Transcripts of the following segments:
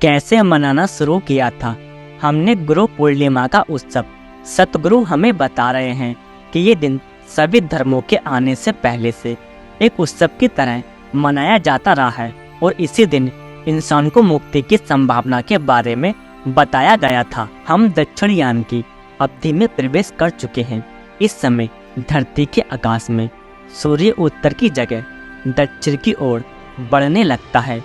कैसे मनाना शुरू किया था। हमने गुरु पूर्णिमा का उत्सव, सतगुरु हमें बता रहे हैं कि ये दिन सभी धर्मों के आने से पहले से एक उत्सव की तरह मनाया जाता रहा है और इसी दिन इंसान को मुक्ति की संभावना के बारे में बताया गया था। हम दक्षिणयान की अवधि में प्रवेश कर चुके हैं। इस समय धरती के आकाश में सूर्य उत्तर की जगह दक्षिण की ओर बढ़ने लगता है,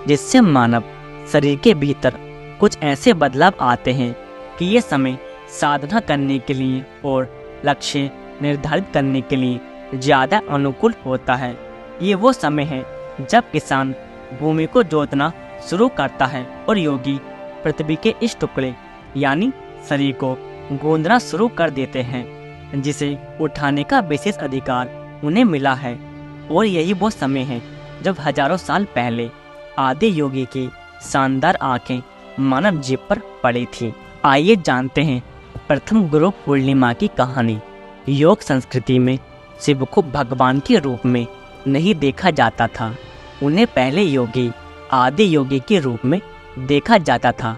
जिससे मानव शरीर के भीतर कुछ ऐसे बदलाव आते हैं कि ये समय साधना करने के लिए और लक्ष्य निर्धारित करने के लिए ज़्यादा अनुकूल होता है। ये वो समय है जब किसान भूमि को जोतना शुरू करता है और योगी पृथ्वी के इस टुकड़े यानी शरीर को गूंदना शुरू कर देते हैं, जिसे उठाने का विशेष अधिकार उन्हें मिला है। और यही वो समय है जब हजारों साल पहले आदि योगी की शानदार आंखें मानव जीव पर पड़ी थी। आइए जानते हैं प्रथम गुरु पूर्णिमा की कहानी। योग संस्कृति में शिव को भगवान के रूप में नहीं देखा जाता था। उन्हें पहले योगी आदि योगी के रूप में देखा जाता था।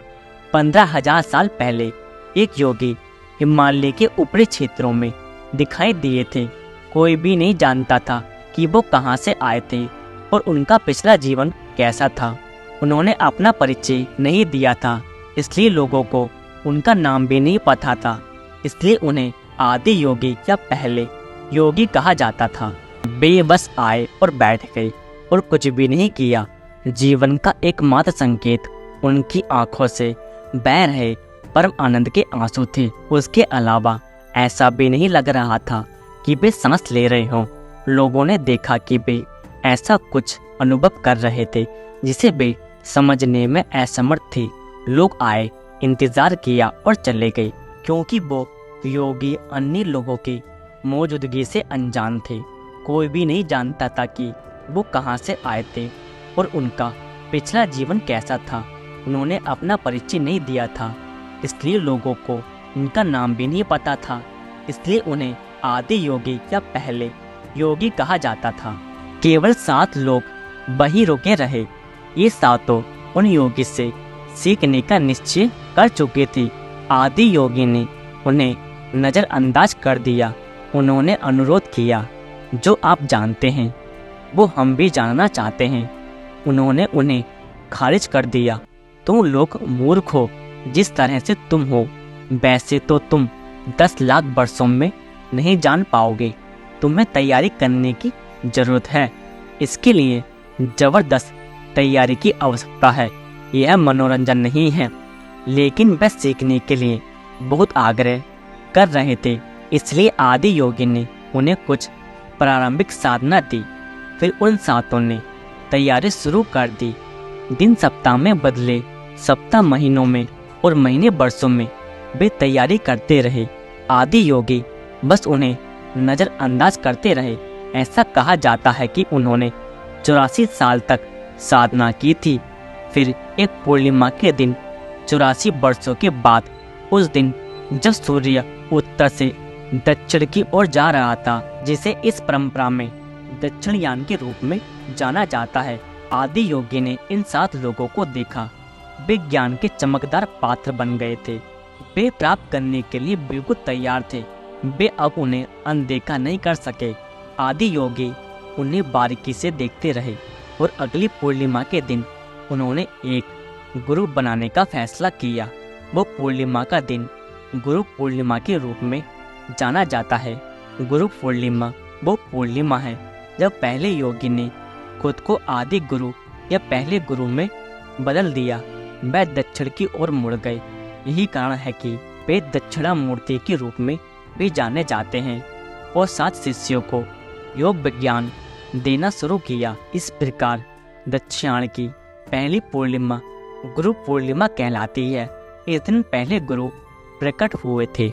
15,000 साल पहले एक योगी हिमालय के ऊपरी क्षेत्रों में दिखाई दिए थे। कोई भी नहीं जानता था कि वो कहाँ से आए थे और उनका पिछला जीवन कैसा था। उन्होंने अपना परिचय नहीं दिया था, इसलिए लोगों को उनका नाम भी नहीं पता था। इसलिए उन्हें आदि योगी या पहले योगी कहा जाता था। वे बस आए और बैठ गए और कुछ भी नहीं किया। जीवन का एकमात्र संकेत उनकी आंखों से बह रहे परम आनंद के आंसू थे। उसके अलावा ऐसा भी नहीं लग रहा था कि वे सांस ले रहे हों। लोगों ने देखा कि वे ऐसा कुछ अनुभव कर रहे थे जिसे वे समझने में असमर्थ थे। लोग आए, इंतजार किया और चले गए, क्योंकि वो योगी अन्य लोगों की मौजूदगी से अनजान थे। कोई भी नहीं जानता था कि वो कहाँ से आए थे और उनका पिछला जीवन कैसा था। उन्होंने अपना परिचय नहीं दिया था, इसलिए लोगों को उनका नाम भी नहीं पता था। इसलिए उन्हें आदि योगी या पहले योगी कहा जाता था। केवल 7 लोग वहीं रुके रहे। ये 7 उन योगी से सीखने का निश्चय कर चुके थे। आदि योगी ने उन्हें नज़रअंदाज कर दिया। उन्होंने अनुरोध किया, जो आप जानते हैं वो हम भी जानना चाहते हैं। उन्होंने उन्हें खारिज कर दिया। तुम लोग मूर्ख हो। जिस तरह से तुम हो वैसे तो तुम 10 लाख वर्षों में नहीं जान पाओगे। तुम्हें तैयारी करने की ज़रूरत है। इसके लिए ज़बरदस्त तैयारी की आवश्यकता है। यह मनोरंजन नहीं है। लेकिन वह सीखने के लिए बहुत आग्रह कर रहे थे, इसलिए आदि योगी ने उन्हें कुछ प्रारंभिक साधना दी। फिर उन 7 ने तैयारी शुरू कर दी। दिन सप्ताह में बदले, सप्ताह महीनों में और महीने वर्षों में वे तैयारी करते रहे। आदि योगी बस उन्हें नज़रअंदाज करते रहे। ऐसा कहा जाता है कि उन्होंने 84 साल तक साधना की थी। फिर एक पूर्णिमा के दिन 84 वर्षों के बाद, उस दिन जब सूर्य उत्तर से दक्षिण की ओर जा रहा था, जिसे इस परंपरा में दक्षिणयान के रूप में जाना जाता है, आदि योगी ने इन 7 लोगों को देखा। वे ज्ञान के चमकदार पात्र बन गए थे। वे प्राप्त करने के लिए बिल्कुल तैयार थे। वे अब उन्हें अनदेखा नहीं कर सके। आदि योगी उन्हें बारीकी से देखते रहे और अगली पूर्णिमा के दिन उन्होंने एक गुरु बनाने का फैसला किया। वो पूर्णिमा का दिन गुरु पूर्णिमा के रूप में जाना जाता है। गुरु पूर्णिमा वो पूर्णिमा है जब पहले योगी ने खुद को आदि गुरु या पहले गुरु में बदल दिया। वह दक्षिण की ओर मुड़ गए। यही कारण है कि वे दक्षिणामूर्ति के रूप में भी जाने जाते हैं और 7 शिष्यों को योग विज्ञान देना शुरू किया। इस प्रकार दक्षिणायन की पहली पूर्णिमा गुरु पूर्णिमा कहलाती है। इस दिन पहले गुरु प्रकट हुए थे।